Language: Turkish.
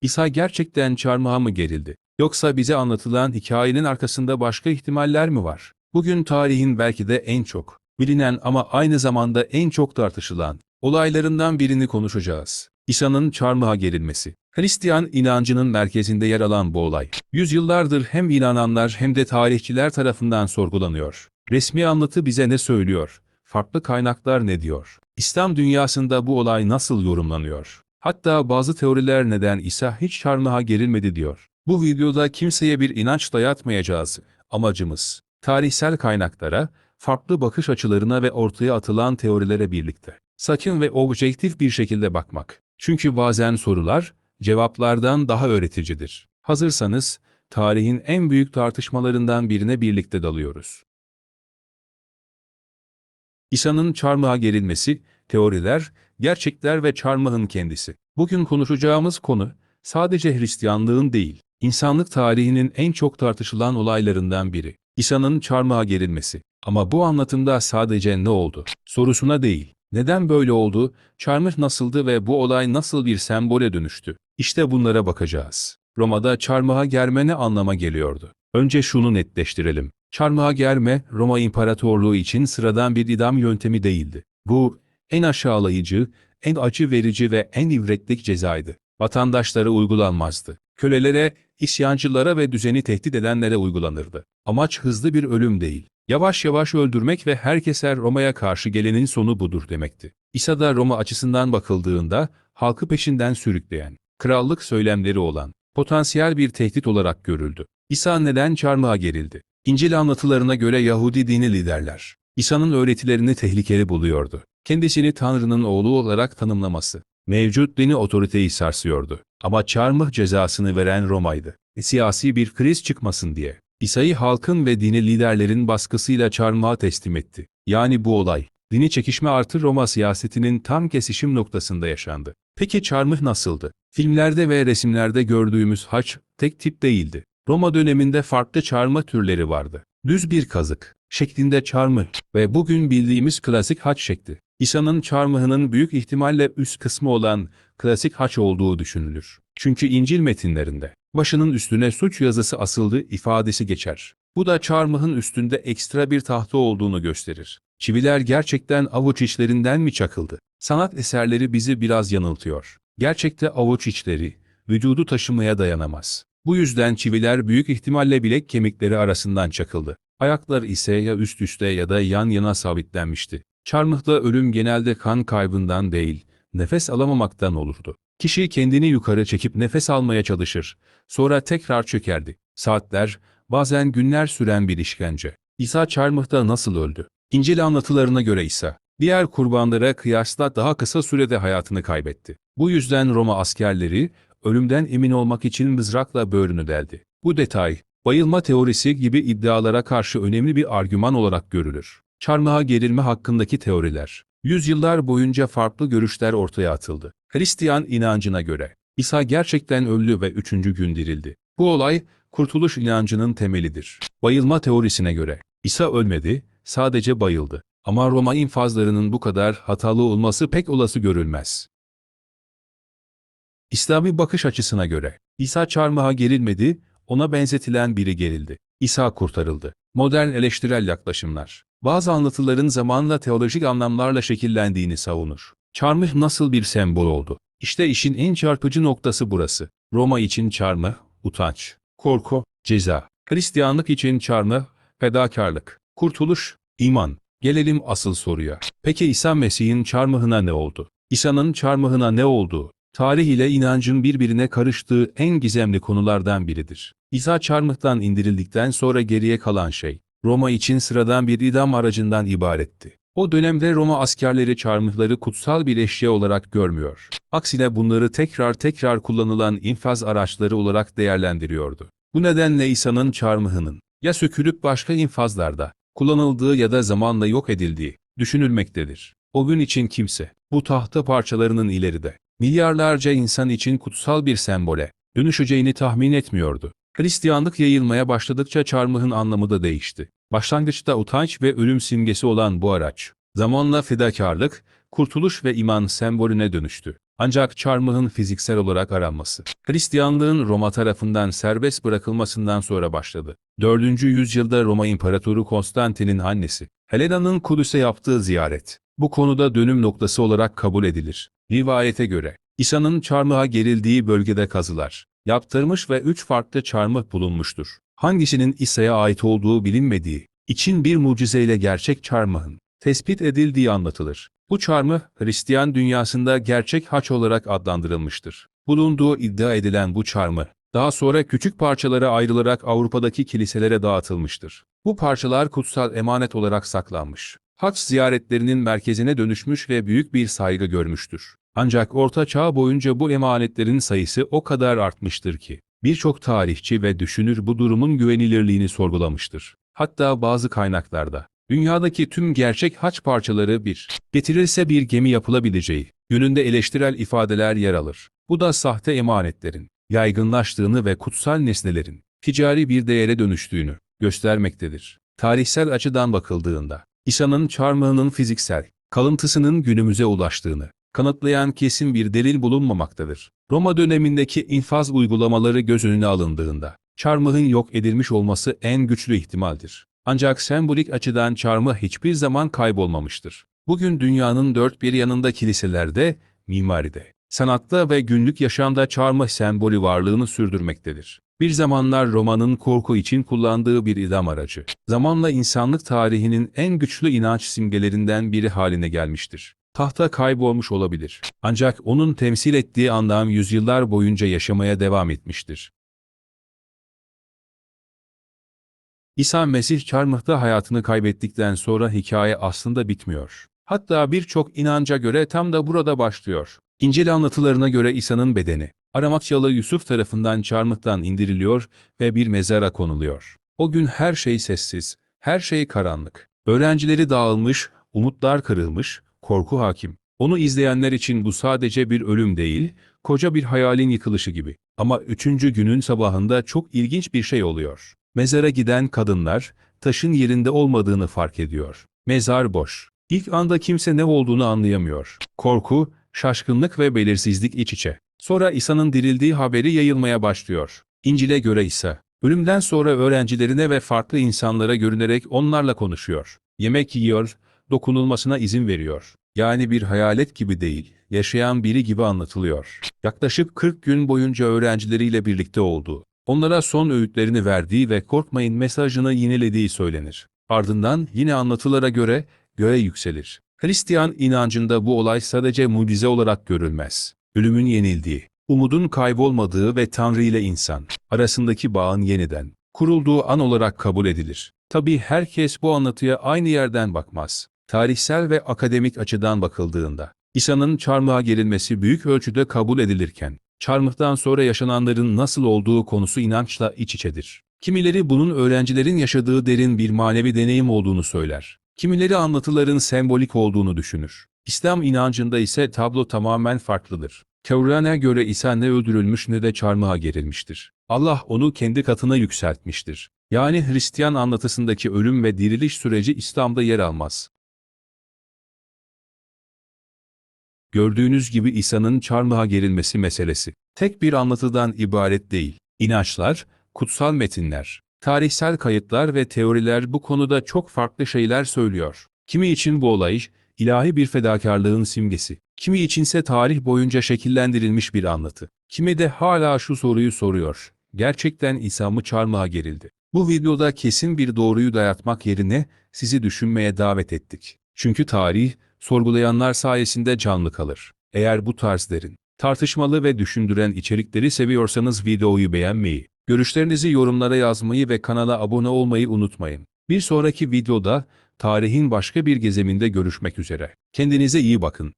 İsa gerçekten çarmıha mı gerildi? Yoksa bize anlatılan hikayenin arkasında başka ihtimaller mi var? Bugün tarihin belki de en çok bilinen ama aynı zamanda en çok tartışılan olaylarından birini konuşacağız. İsa'nın çarmıha gerilmesi. Hristiyan inancının merkezinde yer alan bu olay, yüzyıllardır hem inananlar hem de tarihçiler tarafından sorgulanıyor. Resmi anlatı bize ne söylüyor? Farklı kaynaklar ne diyor? İslam dünyasında bu olay nasıl yorumlanıyor? Hatta bazı teoriler neden İsa hiç çarmıha gerilmedi diyor. Bu videoda kimseye bir inanç dayatmayacağız. Amacımız, tarihsel kaynaklara, farklı bakış açılarına ve ortaya atılan teorilere birlikte sakin ve objektif bir şekilde bakmak. Çünkü bazen sorular, cevaplardan daha öğreticidir. Hazırsanız, tarihin en büyük tartışmalarından birine birlikte dalıyoruz. İsa'nın çarmıha gerilmesi, teoriler, gerçekler ve çarmıhın kendisi. Bugün konuşacağımız konu, sadece Hristiyanlığın değil, insanlık tarihinin en çok tartışılan olaylarından biri. İsa'nın çarmıha gerilmesi. Ama bu anlatımda sadece ne oldu sorusuna değil, neden böyle oldu, çarmıh nasıldı ve bu olay nasıl bir sembole dönüştü? İşte bunlara bakacağız. Roma'da çarmıha germe ne anlama geliyordu? Önce şunu netleştirelim. Çarmıha germe, Roma İmparatorluğu için sıradan bir idam yöntemi değildi. Bu, en aşağılayıcı, en acı verici ve en ibretlik cezaydı. Vatandaşlara uygulanmazdı. Kölelere, isyancılara ve düzeni tehdit edenlere uygulanırdı. Amaç hızlı bir ölüm değil. Yavaş yavaş öldürmek ve herkese Roma'ya karşı gelenin sonu budur demekti. İsa da Roma açısından bakıldığında, halkı peşinden sürükleyen, krallık söylemleri olan, potansiyel bir tehdit olarak görüldü. İsa neden çarmıha gerildi? İncil anlatılarına göre Yahudi dini liderler, İsa'nın öğretilerini tehlikeli buluyordu. Kendisini Tanrı'nın oğlu olarak tanımlaması, mevcut dini otoriteyi sarsıyordu. Ama çarmıh cezasını veren Roma'ydı. Siyasi bir kriz çıkmasın diye, İsa'yı halkın ve dini liderlerin baskısıyla çarmıha teslim etti. Yani bu olay, dini çekişme artı Roma siyasetinin tam kesişim noktasında yaşandı. Peki çarmıh nasıldı? Filmlerde ve resimlerde gördüğümüz haç, tek tip değildi. Roma döneminde farklı çarmıh türleri vardı. Düz bir kazık şeklinde çarmıh ve bugün bildiğimiz klasik haç şekli. İsa'nın çarmıhının büyük ihtimalle üst kısmı olan klasik haç olduğu düşünülür. Çünkü İncil metinlerinde başının üstüne suç yazısı asıldı ifadesi geçer. Bu da çarmıhın üstünde ekstra bir tahta olduğunu gösterir. Çiviler gerçekten avuç içlerinden mi çakıldı? Sanat eserleri bizi biraz yanıltıyor. Gerçekte avuç içleri vücudu taşımaya dayanamaz. Bu yüzden çiviler büyük ihtimalle bilek kemikleri arasından çakıldı. Ayaklar ise ya üst üste ya da yan yana sabitlenmişti. Çarmıhta ölüm genelde kan kaybından değil, nefes alamamaktan olurdu. Kişi kendini yukarı çekip nefes almaya çalışır. Sonra tekrar çökerdi. Saatler, bazen günler süren bir işkence. İsa çarmıhta nasıl öldü? İncil anlatılarına göre İsa, diğer kurbanlara kıyasla daha kısa sürede hayatını kaybetti. Bu yüzden Roma askerleri, ölümden emin olmak için mızrakla böğrünü deldi. Bu detay, bayılma teorisi gibi iddialara karşı önemli bir argüman olarak görülür. Çarmıha gerilme hakkındaki teoriler. Yüzyıllar boyunca farklı görüşler ortaya atıldı. Hristiyan inancına göre, İsa gerçekten öldü ve 3. gün dirildi. Bu olay, kurtuluş inancının temelidir. Bayılma teorisine göre, İsa ölmedi, sadece bayıldı. Ama Roma infazlarının bu kadar hatalı olması pek olası görülmez. İslami bakış açısına göre, İsa çarmıha gerilmedi, ona benzetilen biri gerildi. İsa kurtarıldı. Modern eleştirel yaklaşımlar, bazı anlatıların zamanla teolojik anlamlarla şekillendiğini savunur. Çarmıh nasıl bir sembol oldu? İşte işin en çarpıcı noktası burası. Roma için çarmıh, utanç, korku, ceza. Hristiyanlık için çarmıh, fedakarlık, kurtuluş, iman. Gelelim asıl soruya. Peki İsa Mesih'in çarmıhına ne oldu? İsa'nın çarmıhına ne oldu? Tarih ile inancın birbirine karıştığı en gizemli konulardan biridir. İsa çarmıhtan indirildikten sonra geriye kalan şey, Roma için sıradan bir idam aracından ibaretti. O dönemde Roma askerleri çarmıhları kutsal bir eşya olarak görmüyor. Aksine bunları tekrar kullanılan infaz araçları olarak değerlendiriyordu. Bu nedenle İsa'nın çarmıhının ya sökülüp başka infazlarda kullanıldığı ya da zamanla yok edildiği düşünülmektedir. O gün için kimse, bu tahta parçalarının ileride milyarlarca insan için kutsal bir sembole dönüşeceğini tahmin etmiyordu. Hristiyanlık yayılmaya başladıkça çarmıhın anlamı da değişti. Başlangıçta utanç ve ölüm simgesi olan bu araç, zamanla fedakarlık, kurtuluş ve iman sembolüne dönüştü. Ancak çarmıhın fiziksel olarak aranması, Hristiyanlığın Roma tarafından serbest bırakılmasından sonra başladı. 4. yüzyılda Roma İmparatoru Konstantin'in annesi, Helena'nın Kudüs'e yaptığı ziyaret, bu konuda dönüm noktası olarak kabul edilir. Rivayete göre, İsa'nın çarmıha gerildiği bölgede kazılar yaptırmış ve 3 farklı çarmıh bulunmuştur. Hangisinin İsa'ya ait olduğu bilinmediği için bir mucizeyle gerçek çarmıhın tespit edildiği anlatılır. Bu çarmıh, Hristiyan dünyasında gerçek haç olarak adlandırılmıştır. Bulunduğu iddia edilen bu çarmıh, daha sonra küçük parçalara ayrılarak Avrupa'daki kiliselere dağıtılmıştır. Bu parçalar kutsal emanet olarak saklanmış, haç ziyaretlerinin merkezine dönüşmüş ve büyük bir saygı görmüştür. Ancak Orta Çağ boyunca bu emanetlerin sayısı o kadar artmıştır ki, birçok tarihçi ve düşünür bu durumun güvenilirliğini sorgulamıştır. Hatta bazı kaynaklarda, dünyadaki tüm gerçek haç parçaları getirilse bir gemi yapılabileceği yönünde eleştirel ifadeler yer alır. Bu da sahte emanetlerin yaygınlaştığını ve kutsal nesnelerin ticari bir değere dönüştüğünü göstermektedir. Tarihsel açıdan bakıldığında, İsa'nın çarmıhının fiziksel kalıntısının günümüze ulaştığını kanıtlayan kesin bir delil bulunmamaktadır. Roma dönemindeki infaz uygulamaları göz önüne alındığında, çarmıhın yok edilmiş olması en güçlü ihtimaldir. Ancak sembolik açıdan çarmıh hiçbir zaman kaybolmamıştır. Bugün dünyanın dört bir yanında kiliselerde, mimaride, sanatta ve günlük yaşamda çarmıh sembolü varlığını sürdürmektedir. Bir zamanlar Roma'nın korku için kullandığı bir idam aracı, zamanla insanlık tarihinin en güçlü inanç simgelerinden biri haline gelmiştir. Tahta kaybolmuş olabilir. Ancak onun temsil ettiği anlam yüzyıllar boyunca yaşamaya devam etmiştir. İsa Mesih çarmıhta hayatını kaybettikten sonra hikaye aslında bitmiyor. Hatta birçok inanca göre tam da burada başlıyor. İncil anlatılarına göre İsa'nın bedeni, Aramatyalı Yusuf tarafından çarmıhtan indiriliyor ve bir mezara konuluyor. O gün her şey sessiz, her şey karanlık. Öğrencileri dağılmış, umutlar kırılmış, korku hakim. Onu izleyenler için bu sadece bir ölüm değil, koca bir hayalin yıkılışı gibi. Ama 3. günün sabahında çok ilginç bir şey oluyor. Mezara giden kadınlar, taşın yerinde olmadığını fark ediyor. Mezar boş. İlk anda kimse ne olduğunu anlayamıyor. Korku, şaşkınlık ve belirsizlik iç içe. Sonra İsa'nın dirildiği haberi yayılmaya başlıyor. İncil'e göre İsa, ölümden sonra öğrencilerine ve farklı insanlara görünerek onlarla konuşuyor. Yemek yiyor, dokunulmasına izin veriyor. Yani bir hayalet gibi değil, yaşayan biri gibi anlatılıyor. Yaklaşık 40 gün boyunca öğrencileriyle birlikte oldu. Onlara son öğütlerini verdiği ve korkmayın mesajını yinelediği söylenir. Ardından yine anlatılara göre göğe yükselir. Hristiyan inancında bu olay sadece mucize olarak görülmez. Ölümün yenildiği, umudun kaybolmadığı ve Tanrı ile insan arasındaki bağın yeniden kurulduğu an olarak kabul edilir. Tabii herkes bu anlatıya aynı yerden bakmaz. Tarihsel ve akademik açıdan bakıldığında, İsa'nın çarmıha gerilmesi büyük ölçüde kabul edilirken, çarmıhtan sonra yaşananların nasıl olduğu konusu inançla iç içedir. Kimileri bunun öğrencilerin yaşadığı derin bir manevi deneyim olduğunu söyler. Kimileri anlatıların sembolik olduğunu düşünür. İslam inancında ise tablo tamamen farklıdır. Kur'an'a göre İsa ne öldürülmüş ne de çarmıha gerilmiştir. Allah onu kendi katına yükseltmiştir. Yani Hristiyan anlatısındaki ölüm ve diriliş süreci İslam'da yer almaz. Gördüğünüz gibi İsa'nın çarmıha gerilmesi meselesi tek bir anlatıdan ibaret değil. İnançlar, kutsal metinler, tarihsel kayıtlar ve teoriler bu konuda çok farklı şeyler söylüyor. Kimi için bu olay, ilahi bir fedakarlığın simgesi, kimi içinse tarih boyunca şekillendirilmiş bir anlatı. Kimi de hala şu soruyu soruyor: gerçekten İsa mı çarmıha gerildi? Bu videoda kesin bir doğruyu dayatmak yerine sizi düşünmeye davet ettik. Çünkü tarih, sorgulayanlar sayesinde canlı kalır. Eğer bu tarz derin, tartışmalı ve düşündüren içerikleri seviyorsanız videoyu beğenmeyi, görüşlerinizi yorumlara yazmayı ve kanala abone olmayı unutmayın. Bir sonraki videoda tarihin başka bir gezeminde görüşmek üzere. Kendinize iyi bakın.